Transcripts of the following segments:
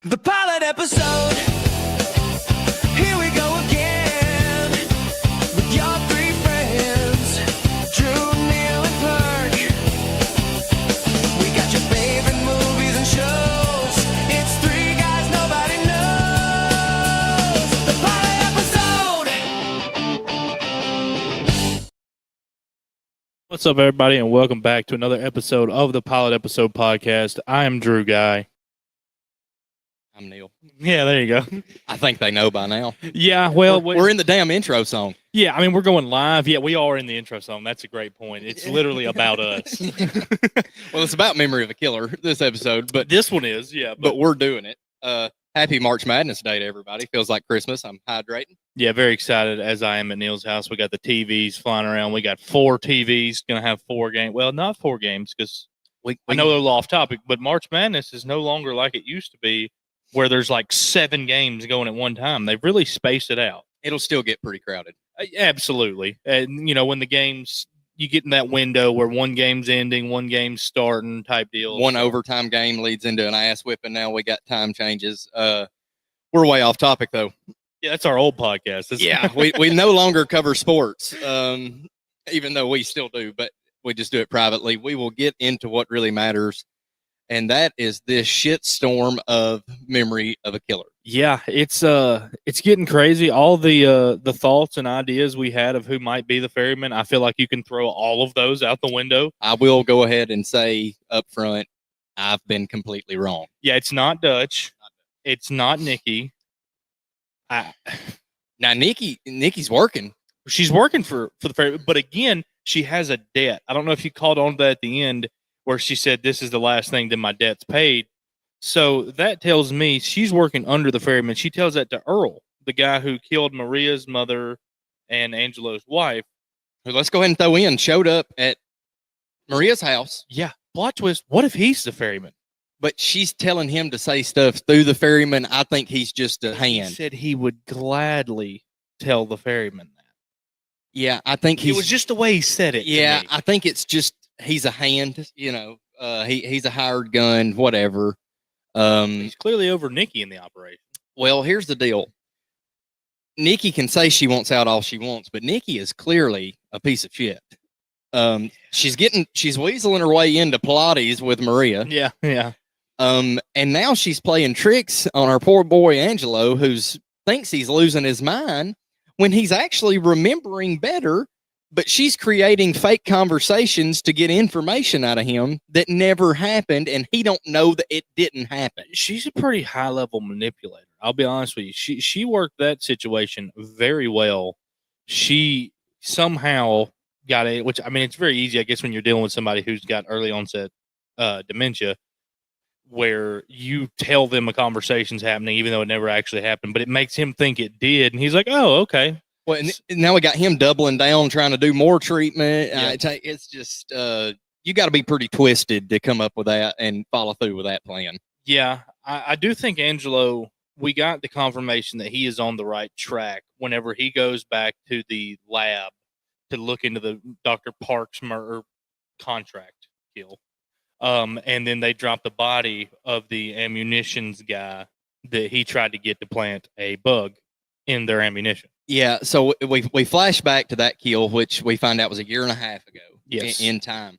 The pilot episode. Here we go again with your three friends, Drew, Neil, and Perk. We got your favorite movies and shows. It's three guys nobody knows. The pilot episode. What's up, everybody, and welcome back to another episode of the Pilot Episode Podcast. I am Drew Guy. I'm Neil. Yeah, there you go. I think they know by now. Yeah, well, We're in the damn intro song. yeah, I mean, we're going live. Yeah, we are in the intro song. That's a great point. It's literally about us. Well, it's about Memory of a Killer, this episode, but This one is, yeah. but we're doing it. Happy March Madness Day to everybody. Feels like Christmas. I'm hydrating. Yeah, very excited as I am at Neil's house. We got the TVs flying around. We got 4 TVs, going to have 4 games. Well, not 4 games because I know they're a little off topic, but March Madness is no longer like it used to be, where there's like 7 games going at one time. They've really spaced it out. It'll still get pretty crowded. Absolutely. And, you know, when the games, you get in that window where one game's ending, one game's starting type deal. One overtime game leads into an ass whipping. Now we got time changes. We're way off topic, though. Yeah, that's our old podcast. we no longer cover sports, even though we still do, but we just do it privately. We will get into what really matters, and that is this shitstorm of Memory of a Killer. Yeah, it's getting crazy. All the thoughts and ideas we had of who might be the ferryman, I feel like you can throw all of those out the window. I will go ahead and say up front, I've been completely wrong. Yeah, it's not Dutch. It's not Nikki. Now, Nikki's working. She's working for the ferryman, but again, she has a debt. I don't know if you called on that at the end where she said, "This is the last thing that my debt's paid." So that tells me she's working under the ferryman. She tells that to Earl, the guy who killed Maria's mother and Angelo's wife. Let's go ahead and throw in, showed up at Maria's house, Yeah, plot twist. What if he's the ferryman? but she's telling him to say stuff through the ferryman. I think he's just a He hand. said he would gladly tell the ferryman that. Yeah, I think It was just the way he said it. to Yeah, me. I think it's just he's a hand. You know, he's a hired gun, whatever. He's clearly over Nikki in the operation. Well, here's the deal. Nikki can say she wants out all she wants, but Nikki is clearly a piece of shit. She's weaseling her way into Pilates with Maria. Yeah. And now she's playing tricks on our poor boy Angelo, who thinks he's losing his mind when he's actually remembering better. But she's creating fake conversations to get information out of him that never happened, and he don't know that it didn't happen. She's a pretty high level manipulator. I'll be honest with you. She worked that situation very well. She somehow got it, which I mean, it's very easy, I guess, when you're dealing with somebody who's got early onset dementia, where you tell them a conversation's happening, even though it never actually happened, but it makes him think it did, and he's like, "Oh, okay." Well, and now we got him doubling down, trying to do more treatment. Yeah. It's just you got to be pretty twisted to come up with that and follow through with that plan. Yeah, I do think Angelo, we got the confirmation that he is on the right track whenever he goes back to the lab to look into the Dr. Parks murder contract kill. And then they drop the body of the ammunitions guy that he tried to get to plant a bug in their ammunition. Yeah, so we flash back to that kill, which we find out was a year and a half ago. Yes. in time.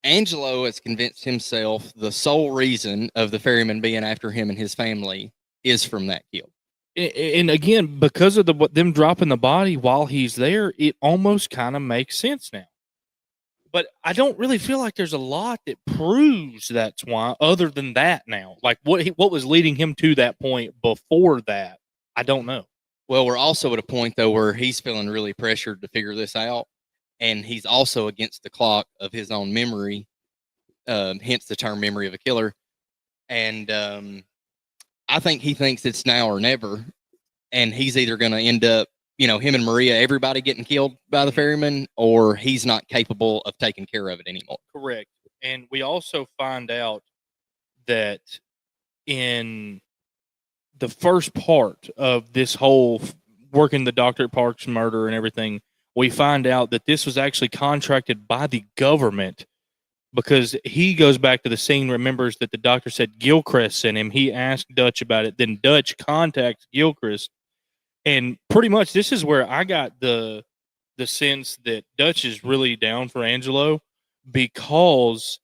Angelo has convinced himself the sole reason of the ferryman being after him and his family is from that kill. And again, because of them dropping the body while he's there, it almost kind of makes sense now. But I don't really feel like there's a lot that proves that's why, other than that now. Like what was leading him to that point before that, I don't know. Well, we're also at a point, though, where he's feeling really pressured to figure this out. And he's also against the clock of his own memory, hence the term memory of a killer. And I think he thinks it's now or never. And he's either going to end up, you know, him and Maria, everybody getting killed by the ferryman, or he's not capable of taking care of it anymore. Correct. And we also find out that in the first part of this whole working the Dr. Parks murder and everything, we find out that this was actually contracted by the government because he goes back to the scene, remembers that the doctor said Gilchrist sent him. He asked Dutch about it. Then Dutch contacts Gilchrist. And pretty much this is where I got the sense that Dutch is really down for Angelo, because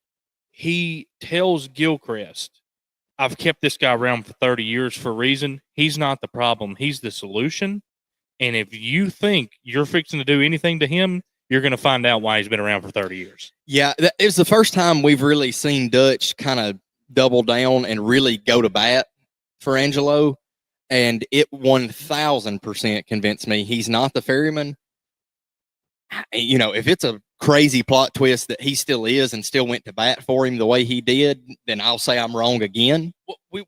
he tells Gilchrist, I've kept this guy around for 30 years for a reason. He's not the problem. He's the solution. And if you think you're fixing to do anything to him, you're going to find out why he's been around for 30 years. Yeah, it's the first time we've really seen Dutch kind of double down and really go to bat for Angelo. And it 1000% convinced me he's not the ferryman. You know, if it's a crazy plot twist that he still is and still went to bat for him the way he did, then I'll say I'm wrong again.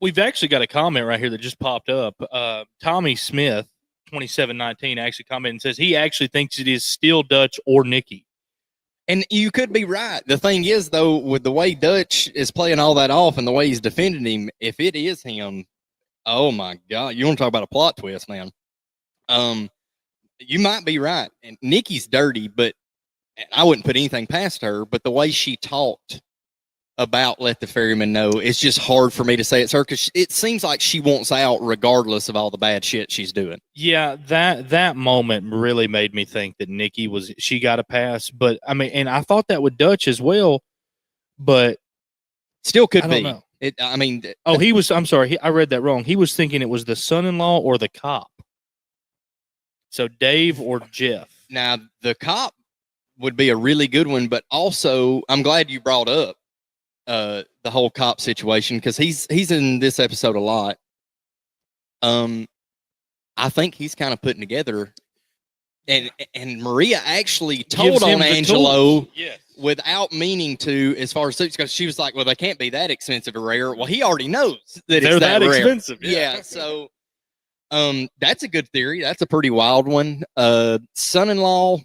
We've actually got a comment right here that just popped up. Tommy Smith, 2719, actually commented and says he actually thinks it is still Dutch or Nikki. And you could be right. The thing is, though, with the way Dutch is playing all that off and the way he's defending him, if it is him, oh my God, you want to talk about a plot twist, man. You might be right. And Nikki's dirty, but I wouldn't put anything past her. But the way she talked about let the ferryman know, it's just hard for me to say it's her, because it seems like she wants out regardless of all the bad shit she's doing. Yeah, that moment really made me think that Nikki she got a pass. But I mean, and I thought that with Dutch as well, but still could I be. don't know. I'm sorry. I read that wrong. He was thinking it was the son-in-law or the cop. So Dave or Jeff. Now, the cop would be a really good one, but also I'm glad you brought up the whole cop situation, because he's in this episode a lot. I think he's kind of putting together, and Maria actually told on Angelo without meaning to, as far as suits, because she was like, well, they can't be that expensive or rare. Well, he already knows that They're it's that rare. expensive. Yeah. So that's a good theory. That's a pretty wild one. Son-in-law,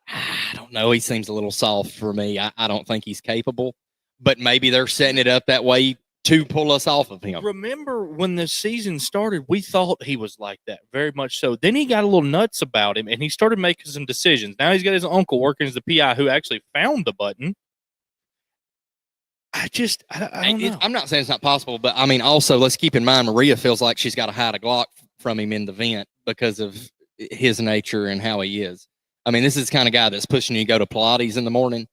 I don't know. He seems a little soft for me. I don't think he's capable, but maybe they're setting it up that way to pull us off of him. Remember when the season started, we thought he was like that, very much so. Then he got a little nuts about him, and he started making some decisions. Now he's got his uncle working as the PI who actually found the button. I don't know. I'm not saying it's not possible, but I mean, also, let's keep in mind, Maria feels like she's got to hide a Glock from him in the vent because of his nature and how he is. I mean, this is the kind of guy that's pushing you to go to Pilates in the morning.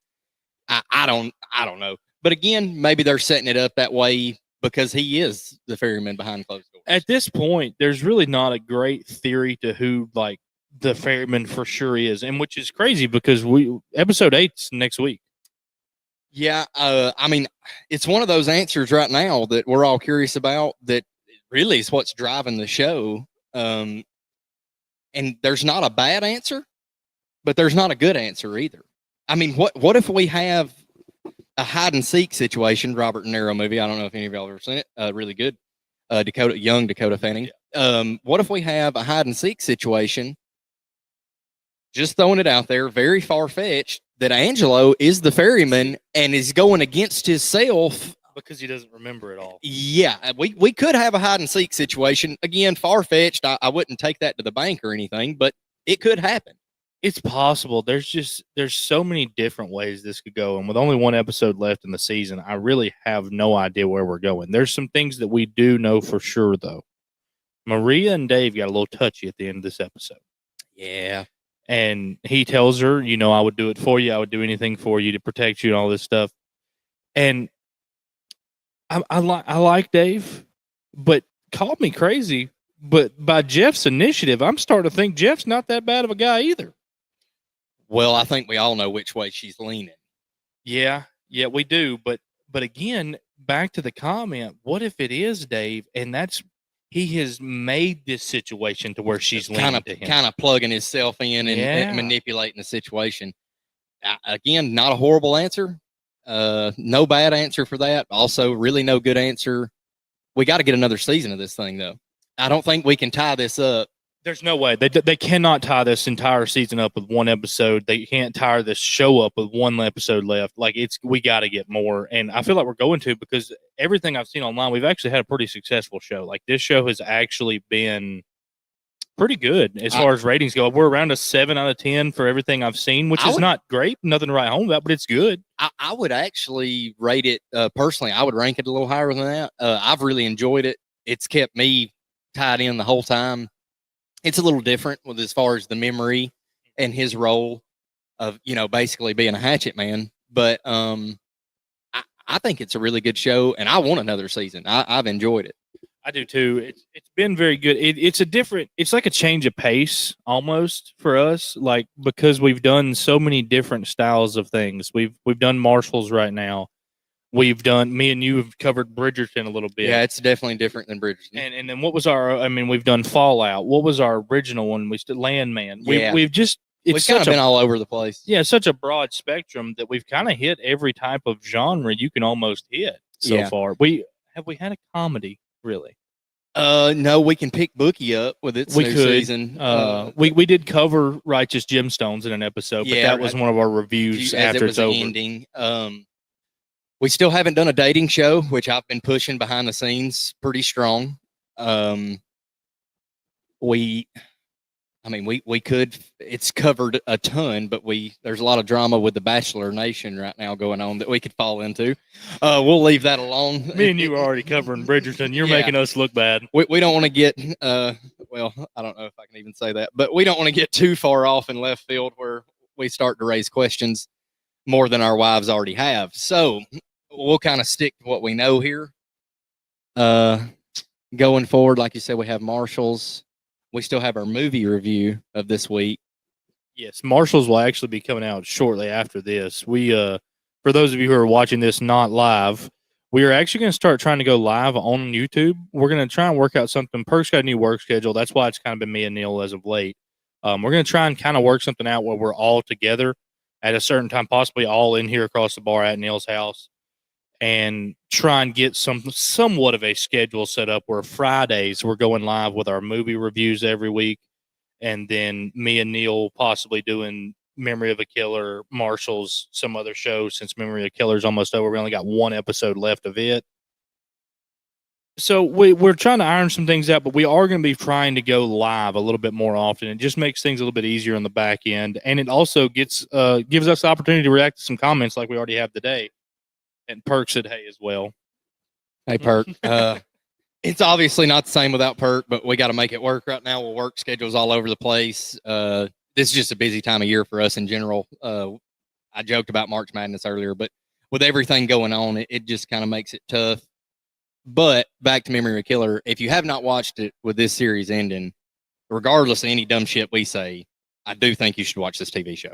I don't know. But again, maybe they're setting it up that way because he is the ferryman behind closed doors. At this point, there's really not a great theory to who like the ferryman for sure is, and which is crazy because episode 8's next week. Yeah, I mean, it's one of those answers right now that we're all curious about. That really is what's driving the show. And there's not a bad answer, but there's not a good answer either. I mean, what if we have a hide and seek situation? Robert De Niro movie. I don't know if any of y'all have ever seen it. Really good. Young Dakota Fanning. What if we have a hide and seek situation? Just throwing it out there, very far fetched, that Angelo is the ferryman and is going against himself because he doesn't remember it all. Yeah, we could have a hide and seek situation. Again, far fetched. I wouldn't take that to the bank or anything, but it could happen. It's possible. There's so many different ways this could go, and with only one episode left in the season, I really have no idea where we're going. There's some things that we do know for sure, though. Maria and Dave got a little touchy at the end of this episode. Yeah. And he tells her, I would do it for you. I would do anything for you to protect you and all this stuff. And I like Dave, but called me crazy. But by Jeff's initiative, I'm starting to think Jeff's not that bad of a guy either. Well, I think we all know which way she's leaning. Yeah, we do. But again, back to the comment, what if it is Dave? And he has made this situation to where she's leaning to him. Kind of plugging himself in and manipulating the situation. Again, not a horrible answer. No bad answer for that. Also, really no good answer. We got to get another season of this thing, though. I don't think we can tie this up. There's no way. They cannot tie this entire season up with one episode. They can't tie this show up with one episode left. We got to get more. And I feel like we're going to, because everything I've seen online, we've actually had a pretty successful show. Like, this show has actually been pretty good as far as ratings go. We're around a 7 out of 10 for everything I've seen, which is not great, nothing to write home about, but it's good. I would actually rate it personally. I would rank it a little higher than that. I've really enjoyed it. It's kept me tied in the whole time. It's a little different with as far as the memory and his role of, basically being a hatchet man. But I think it's a really good show, and I want another season. I've enjoyed it. I do too. It's been very good. It's like a change of pace almost for us, like because we've done so many different styles of things. We've done Marshalls right now. We've done me and you have covered Bridgerton a little bit. Yeah, it's definitely different than Bridgerton. And then what was we've done Fallout. What was our original one? We did Landman. We've kind of been all over the place. Yeah, such a broad spectrum that we've kind of hit every type of genre you can almost hit so far. We had a comedy. Really? No, we can pick Bookie up with its new season. We did cover Righteous Gemstones in an episode, but that was one of our reviews after it's over. Ending. We still haven't done a dating show, which I've been pushing behind the scenes pretty strong. We could. It's covered a ton, but there's a lot of drama with the Bachelor Nation right now going on that we could fall into. We'll leave that alone. Me and you are already covering Bridgerton. You're making us look bad. We don't want to get. Well, I don't know if I can even say that, but we don't want to get too far off in left field where we start to raise questions more than our wives already have. So we'll kind of stick to what we know here. Going forward, like you said, we have Marshalls. We still have our movie review of this week. Yes, Marshalls will actually be coming out shortly after this. We, for those of you who are watching this not live, we are actually going to start trying to go live on YouTube. We're going to try and work out something. Perk's got a new work schedule. That's why it's kind of been me and Neil as of late. We're going to try and kind of work something out where we're all together at a certain time, possibly all in here across the bar at Neil's house, and try and get somewhat of a schedule set up where Fridays we're going live with our movie reviews every week, and then me and Neil possibly doing Memory of a Killer, Marshalls, some other shows since Memory of a Killer is almost over. We only got one episode left of it. So we're trying to iron some things out, but we are going to be trying to go live a little bit more often. It just makes things a little bit easier on the back end, and it also gives us the opportunity to react to some comments like we already have today. And Perk said, hey, as well. Hey, Perk. It's obviously not the same without Perk, but we got to make it work right now. We'll work schedules all over the place. This is just a busy time of year for us in general. I joked about March Madness earlier, but with everything going on, it just kind of makes it tough. But back to Memory of a Killer, if you have not watched it with this series ending, regardless of any dumb shit we say, I do think you should watch this TV show.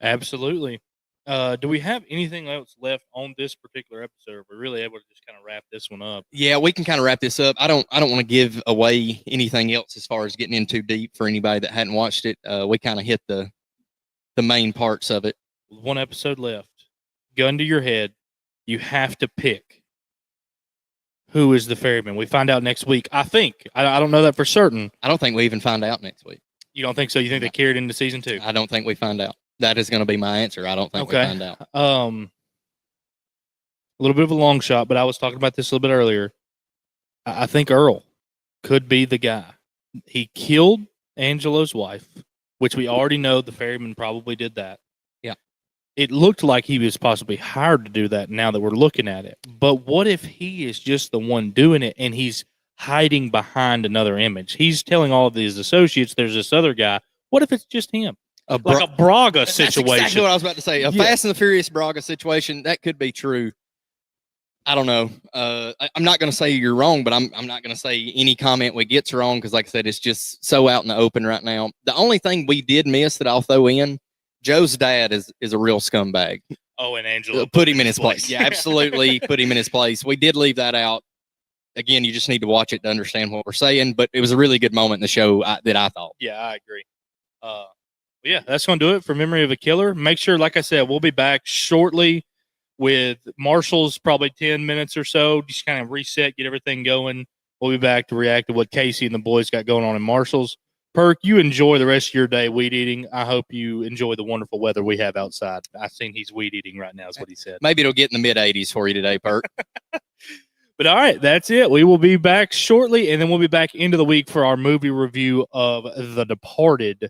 Absolutely. Do we have anything else left on this particular episode? Are we really able to just kind of wrap this one up? Yeah, we can kind of wrap this up. I don't want to give away anything else as far as getting in too deep for anybody that hadn't watched it. We kind of hit the main parts of it. One episode left. Gun to your head. You have to pick who is the ferryman. We find out next week. I think. I don't know that for certain. I don't think we even find out next week. You don't think so? You think they carried into season 2? I don't think we find out. That is going to be my answer. I don't think we find out. A little bit of a long shot, but I was talking about this a little bit earlier. I think Earl could be the guy. He killed Angelo's wife, which we already know the ferryman probably did that. Yeah. It looked like he was possibly hired to do that now that we're looking at it. But what if he is just the one doing it and he's hiding behind another image? He's telling all of his associates there's this other guy. What if it's just him? Like a Braga situation. That's exactly what I was about to say. A Fast and the Furious Braga situation. That could be true. I don't know. I'm not going to say you're wrong, but I'm not going to say any comment we get's wrong because, like I said, it's just so out in the open right now. The only thing we did miss that I'll throw in, Joe's dad is a real scumbag. Oh, and Angela put him in his place. Yeah, absolutely, put him in his place. We did leave that out. Again, you just need to watch it to understand what we're saying. But it was a really good moment in the show that I thought. Yeah, I agree. Yeah, that's going to do it for Memory of a Killer. Make sure, like I said, we'll be back shortly with Marshall's, probably 10 minutes or so. Just kind of reset, get everything going. We'll be back to react to what Casey and the boys got going on in Marshall's. Perk, you enjoy the rest of your day weed eating. I hope you enjoy the wonderful weather we have outside. I've seen he's weed eating right now is what he said. Maybe it'll get in the mid-80s for you today, Perk. But all right, that's it. We will be back shortly, and then we'll be back into the week for our movie review of The Departed,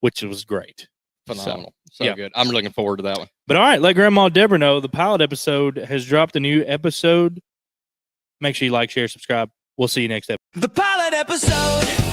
which was great. Phenomenal. So yeah. good. I'm looking forward to that one. But all right, let Grandma Deborah know the pilot episode has dropped a new episode. Make sure you like, share, subscribe. We'll see you next episode. The pilot episode.